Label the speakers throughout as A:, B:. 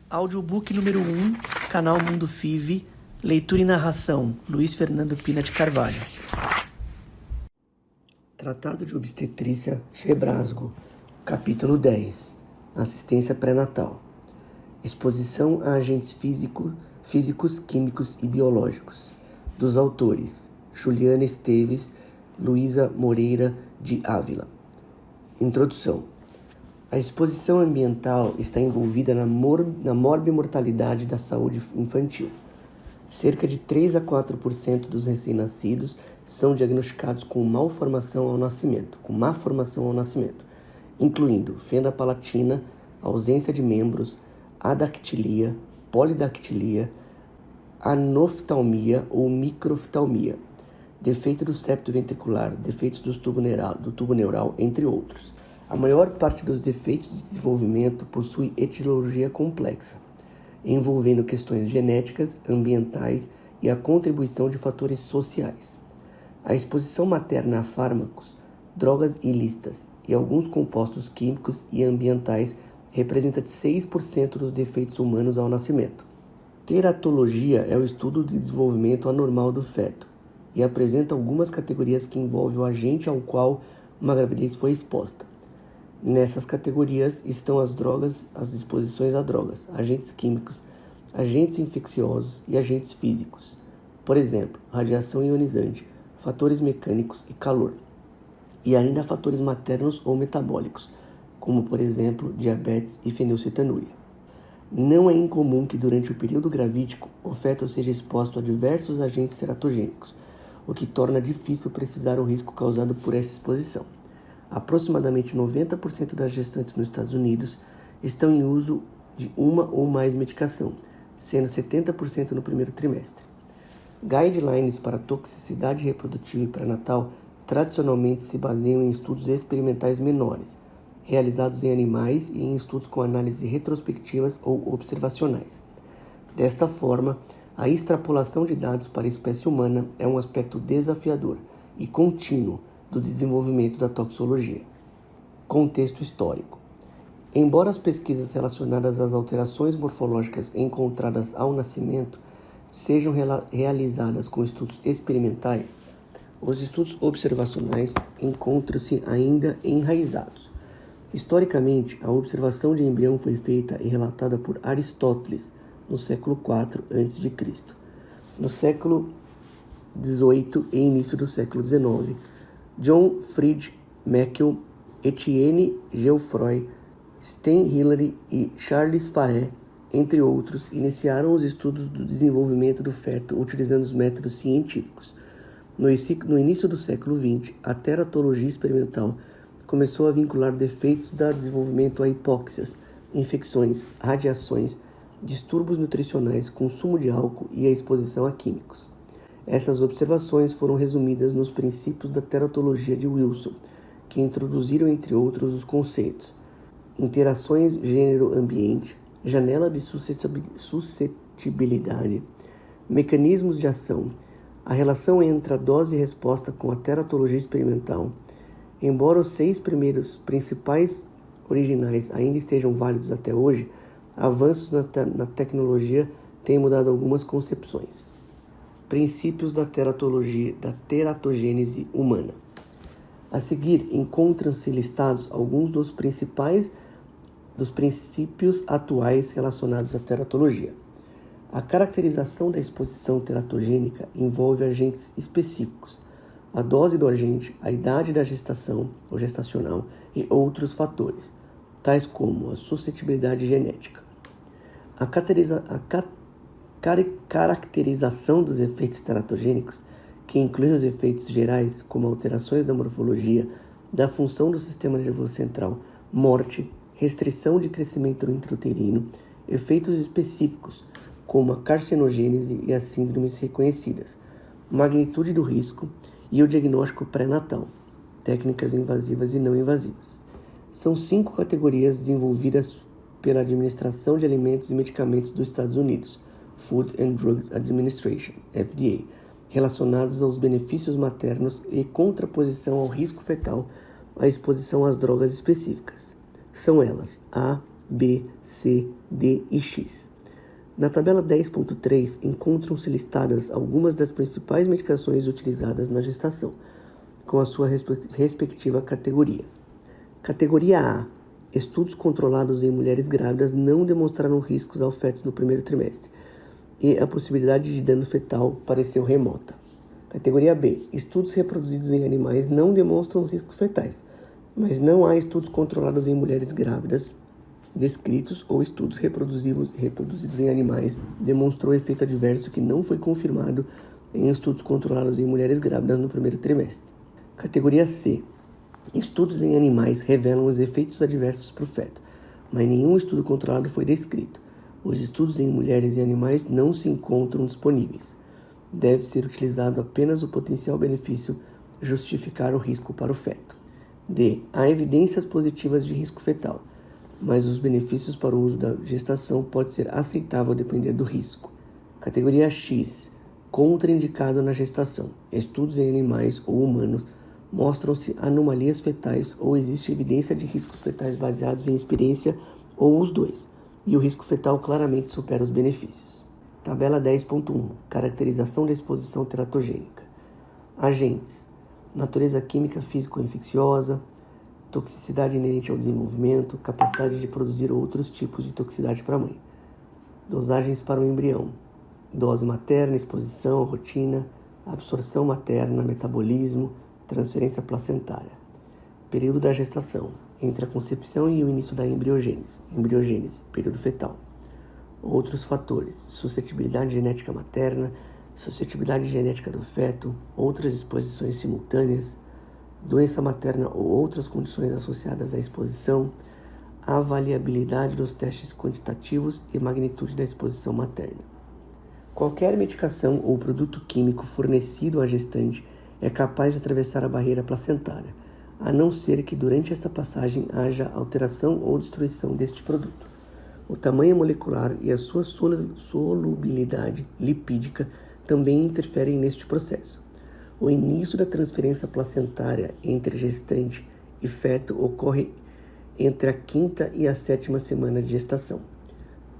A: Audiobook número 1, canal Mundo FIV, leitura e narração, Luiz Fernando Pina de Carvalho. Tratado de Obstetrícia Febrasgo, capítulo 10, Assistência Pré-Natal. Exposição a agentes físicos, químicos e biológicos. Dos autores Juliana Esteves, Luísa Moreira de Ávila. Introdução. A exposição ambiental está envolvida na morbimortalidade da saúde infantil. Cerca de 3 a 4% dos recém-nascidos são diagnosticados com má formação ao nascimento, incluindo fenda palatina, ausência de membros, adactilia, polidactilia, anoftalmia ou microftalmia, defeito do septo ventricular, defeitos do tubo neural, entre outros. A maior parte dos defeitos de desenvolvimento possui etiologia complexa, envolvendo questões genéticas, ambientais e a contribuição de fatores sociais. A exposição materna a fármacos, drogas ilícitas e alguns compostos químicos e ambientais representa 6% dos defeitos humanos ao nascimento. Teratologia é o estudo de desenvolvimento anormal do feto e apresenta algumas categorias que envolvem o agente ao qual uma gravidez foi exposta. Nessas categorias estão as drogas, as exposições a drogas, agentes químicos, agentes infecciosos e agentes físicos. Por exemplo, radiação ionizante, fatores mecânicos e calor. E ainda fatores maternos ou metabólicos, como por exemplo, diabetes e fenilcetonúria. Não é incomum que durante o período gravídico o feto seja exposto a diversos agentes teratogênicos, o que torna difícil precisar o risco causado por essa exposição. Aproximadamente 90% das gestantes nos Estados Unidos estão em uso de uma ou mais medicação, sendo 70% no primeiro trimestre. Guidelines para toxicidade reprodutiva e pré-natal tradicionalmente se baseiam em estudos experimentais menores, realizados em animais e em estudos com análises retrospectivas ou observacionais. Desta forma, a extrapolação de dados para a espécie humana é um aspecto desafiador e contínuo do desenvolvimento da toxicologia. Contexto histórico. Embora as pesquisas relacionadas às alterações morfológicas encontradas ao nascimento sejam realizadas com estudos experimentais, os estudos observacionais encontram-se ainda enraizados. Historicamente, a observação de embrião foi feita e relatada por Aristóteles no século IV a.C. No século XVIII e início do século XIX, John Fried Meckel, Etienne Geoffroy, Sten Hillary e Charles Farré, entre outros, iniciaram os estudos do desenvolvimento do feto utilizando os métodos científicos. No início do século XX, a teratologia experimental começou a vincular defeitos do desenvolvimento a hipóxias, infecções, radiações, distúrbios nutricionais, consumo de álcool e a exposição a químicos. Essas observações foram resumidas nos princípios da teratologia de Wilson, que introduziram, entre outros, os conceitos: interações gênero-ambiente, janela de suscetibilidade, mecanismos de ação, a relação entre a dose e resposta com a teratologia experimental. Embora os 6 primeiros principais originais ainda estejam válidos até hoje, avanços na tecnologia têm mudado algumas concepções. Princípios da teratogênese humana. A seguir, encontram-se listados alguns dos princípios atuais relacionados à teratologia. A caracterização da exposição teratogênica envolve agentes específicos, a dose do agente, a idade da gestação ou gestacional e outros fatores, tais como a suscetibilidade genética. A caracterização dos efeitos teratogênicos, que inclui os efeitos gerais, como alterações da morfologia, da função do sistema nervoso central, morte, restrição de crescimento intrauterino, efeitos específicos, como a carcinogênese e as síndromes reconhecidas, magnitude do risco e o diagnóstico pré-natal, técnicas invasivas e não invasivas. São 5 categorias desenvolvidas pela Administração de Alimentos e Medicamentos dos Estados Unidos, Food and Drug Administration, FDA, relacionados aos benefícios maternos e contraposição ao risco fetal à exposição às drogas específicas. São elas: A. B, C, D e X. Na tabela 10.3 encontram-se listadas algumas das principais medicações utilizadas na gestação, com a sua respectiva categoria. Categoria A. Estudos controlados em mulheres grávidas não demonstraram riscos ao feto no primeiro trimestre e a possibilidade de dano fetal pareceu remota. Categoria B. Estudos reproduzidos em animais não demonstram riscos fetais, mas não há estudos controlados em mulheres grávidas descritos ou estudos reproduzidos em animais demonstrou efeito adverso que não foi confirmado em estudos controlados em mulheres grávidas no primeiro trimestre. Categoria C. Estudos em animais revelam os efeitos adversos para o feto, mas nenhum estudo controlado foi descrito. Os estudos em mulheres e animais não se encontram disponíveis. Deve ser utilizado apenas o potencial benefício justificar o risco para o feto. D. Há evidências positivas de risco fetal, mas os benefícios para o uso da gestação pode ser aceitável a depender do risco. Categoria X. Contraindicado na gestação. Estudos em animais ou humanos mostram-se anomalias fetais ou existe evidência de riscos fetais baseados em experiência ou os dois, e o risco fetal claramente supera os benefícios. Tabela 10.1. Caracterização da exposição teratogênica. Agentes. Natureza química físico-infecciosa, toxicidade inerente ao desenvolvimento, capacidade de produzir outros tipos de toxicidade para a mãe. Dosagens para o embrião. Dose materna, exposição, rotina, absorção materna, metabolismo, transferência placentária. Período da gestação. Entre a concepção e o início da embriogênese, período fetal. Outros fatores. Suscetibilidade genética materna, suscetibilidade genética do feto, outras exposições simultâneas, doença materna ou outras condições associadas à exposição, avaliabilidade dos testes quantitativos e magnitude da exposição materna. Qualquer medicação ou produto químico fornecido à gestante é capaz de atravessar a barreira placentária, a não ser que durante essa passagem haja alteração ou destruição deste produto. O tamanho molecular e a sua solubilidade lipídica também interferem neste processo. O início da transferência placentária entre gestante e feto ocorre entre a 5ª e a 7ª semana de gestação.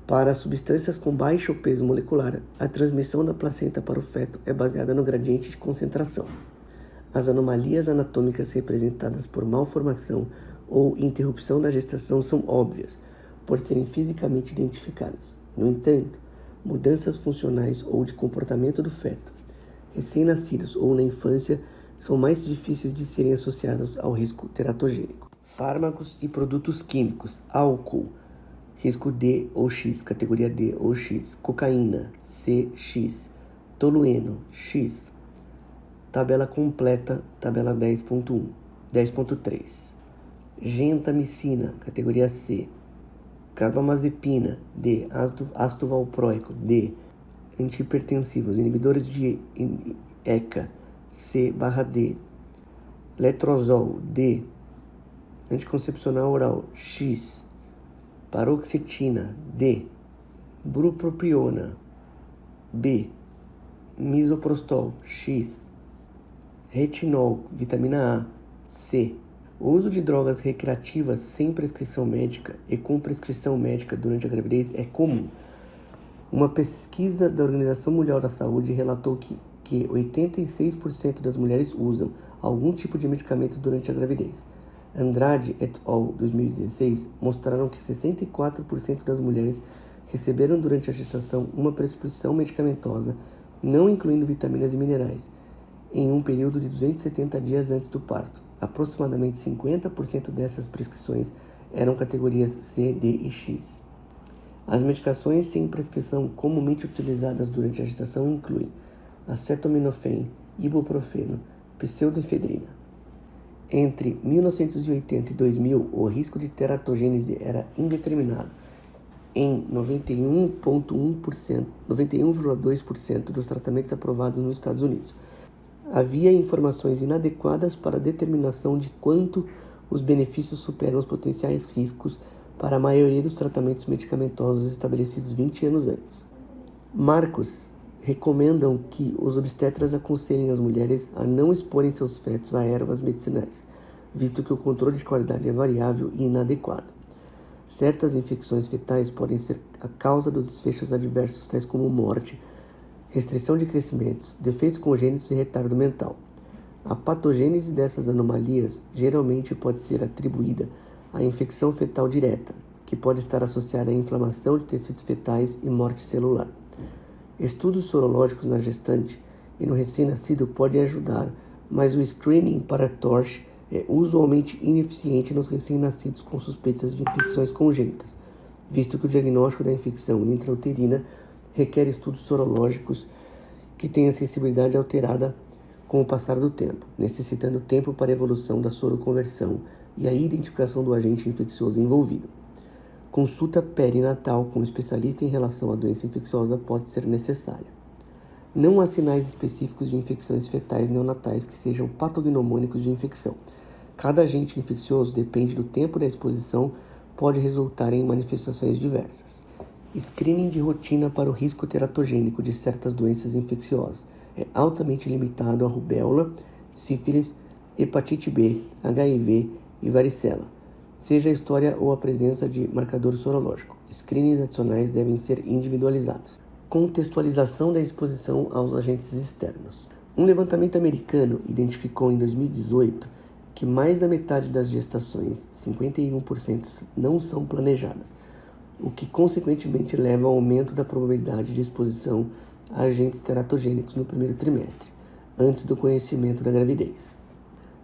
A: Para substâncias com baixo peso molecular, a transmissão da placenta para o feto é baseada no gradiente de concentração. As anomalias anatômicas representadas por malformação ou interrupção da gestação são óbvias, por serem fisicamente identificadas. No entanto, mudanças funcionais ou de comportamento do feto, recém-nascidos ou na infância, são mais difíceis de serem associados ao risco teratogênico. Fármacos e produtos químicos. Álcool, risco D ou X, categoria D ou X. Cocaína, C, X. Tolueno, X. Tabela completa, tabela 10.1, 10.3. Gentamicina, categoria C. Carbamazepina, D. Ácido valproico, D. Antihipertensivos, inibidores de ECA, C/D. Letrozol, D. Anticoncepcional oral, X. Paroxetina, D. Bupropiona, B. Misoprostol, X. Retinol, vitamina A, C. O uso de drogas recreativas sem prescrição médica e com prescrição médica durante a gravidez é comum. Uma pesquisa da Organização Mundial da Saúde relatou que 86% das mulheres usam algum tipo de medicamento durante a gravidez. Andrade et al. 2016 mostraram que 64% das mulheres receberam durante a gestação uma prescrição medicamentosa, não incluindo vitaminas e minerais, em um período de 270 dias antes do parto. Aproximadamente 50% dessas prescrições eram categorias C, D e X. As medicações sem prescrição comumente utilizadas durante a gestação incluem acetaminofém, ibuprofeno, pseudoefedrina. Entre 1980 e 2000, o risco de teratogênese era indeterminado em 91,2% dos tratamentos aprovados nos Estados Unidos. Havia informações inadequadas para a determinação de quanto os benefícios superam os potenciais riscos para a maioria dos tratamentos medicamentosos estabelecidos 20 anos antes. Marcos recomendam que os obstetras aconselhem as mulheres a não exporem seus fetos a ervas medicinais, visto que o controle de qualidade é variável e inadequado. Certas infecções fetais podem ser a causa dos desfechos adversos, tais como morte, restrição de crescimentos, defeitos congênitos e retardo mental. A patogênese dessas anomalias geralmente pode ser atribuída à infecção fetal direta, que pode estar associada à inflamação de tecidos fetais e morte celular. Estudos sorológicos na gestante e no recém-nascido podem ajudar, mas o screening para TORCH é usualmente ineficiente nos recém-nascidos com suspeitas de infecções congênitas, visto que o diagnóstico da infecção intrauterina requer estudos sorológicos que tenham sensibilidade alterada com o passar do tempo, necessitando tempo para a evolução da soroconversão e a identificação do agente infeccioso envolvido. Consulta perinatal com um especialista em relação à doença infecciosa pode ser necessária. Não há sinais específicos de infecções fetais neonatais que sejam patognomônicos de infecção. Cada agente infeccioso, depende do tempo da exposição, pode resultar em manifestações diversas. Screening de rotina para o risco teratogênico de certas doenças infecciosas é altamente limitado a rubéola, sífilis, hepatite B, HIV e varicela, seja a história ou a presença de marcador sorológico. Screenings adicionais devem ser individualizados. Contextualização da exposição aos agentes externos. Um levantamento americano identificou em 2018 que mais da metade das gestações, 51%, não são planejadas, o que consequentemente leva ao aumento da probabilidade de exposição a agentes teratogênicos no primeiro trimestre, antes do conhecimento da gravidez.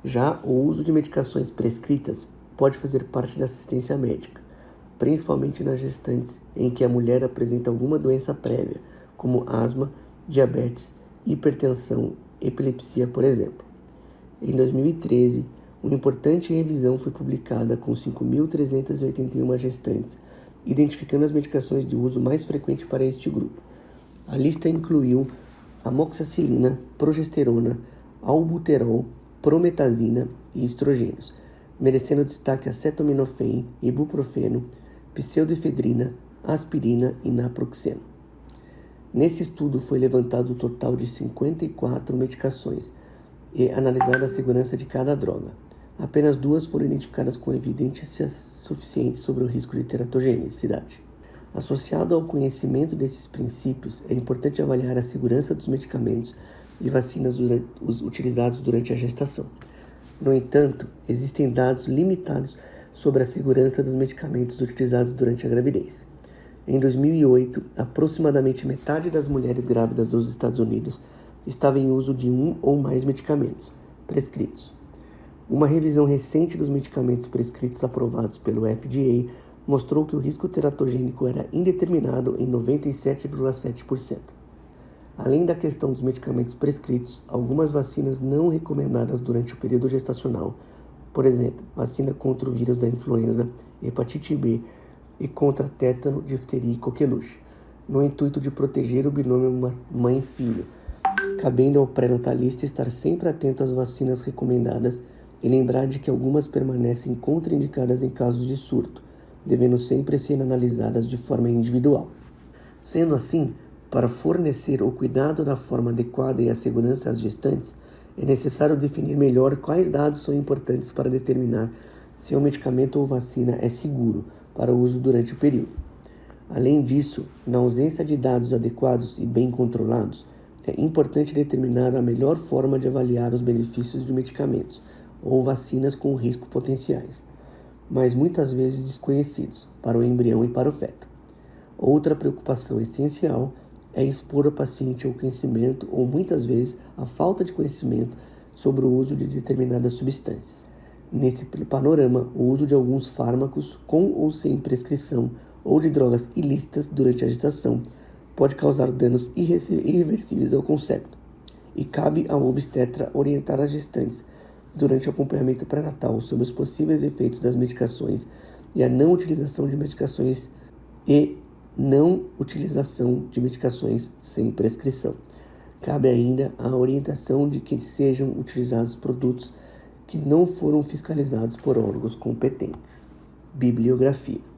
A: Já o uso de medicações prescritas pode fazer parte da assistência médica, principalmente nas gestantes em que a mulher apresenta alguma doença prévia, como asma, diabetes, hipertensão, epilepsia, por exemplo. Em 2013, uma importante revisão foi publicada com 5.381 gestantes, identificando as medicações de uso mais frequente para este grupo. A lista incluiu amoxicilina, progesterona, albuterol, prometazina e estrogênios, merecendo destaque acetaminofém, ibuprofeno, pseudoefedrina, aspirina e naproxeno. Nesse estudo foi levantado um total de 54 medicações e analisada a segurança de cada droga. Apenas 2 foram identificadas com evidências suficientes sobre o risco de teratogenicidade. Associado ao conhecimento desses princípios, é importante avaliar a segurança dos medicamentos e vacinas utilizados durante a gestação. No entanto, existem dados limitados sobre a segurança dos medicamentos utilizados durante a gravidez. Em 2008, aproximadamente metade das mulheres grávidas dos Estados Unidos estava em uso de um ou mais medicamentos prescritos. Uma revisão recente dos medicamentos prescritos aprovados pelo FDA mostrou que o risco teratogênico era indeterminado em 97,7%. Além da questão dos medicamentos prescritos, algumas vacinas não recomendadas durante o período gestacional, por exemplo, vacina contra o vírus da influenza, hepatite B e contra tétano, difteria e coqueluche, no intuito de proteger o binômio mãe-filho, cabendo ao pré-natalista estar sempre atento às vacinas recomendadas e lembrar de que algumas permanecem contraindicadas em casos de surto, devendo sempre ser analisadas de forma individual. Sendo assim, para fornecer o cuidado da forma adequada e a segurança às gestantes, é necessário definir melhor quais dados são importantes para determinar se um medicamento ou vacina é seguro para o uso durante o período. Além disso, na ausência de dados adequados e bem controlados, é importante determinar a melhor forma de avaliar os benefícios de medicamentos ou vacinas com risco potenciais, mas muitas vezes desconhecidos para o embrião e para o feto. Outra preocupação essencial é expor o paciente ao conhecimento ou muitas vezes a falta de conhecimento sobre o uso de determinadas substâncias. Nesse panorama, o uso de alguns fármacos com ou sem prescrição ou de drogas ilícitas durante a gestação pode causar danos irreversíveis ao concepto, e cabe ao obstetra orientar as gestantes durante o acompanhamento pré-natal sobre os possíveis efeitos das medicações e a não utilização de medicações sem prescrição. Cabe ainda a orientação de que sejam utilizados produtos que não foram fiscalizados por órgãos competentes. Bibliografia.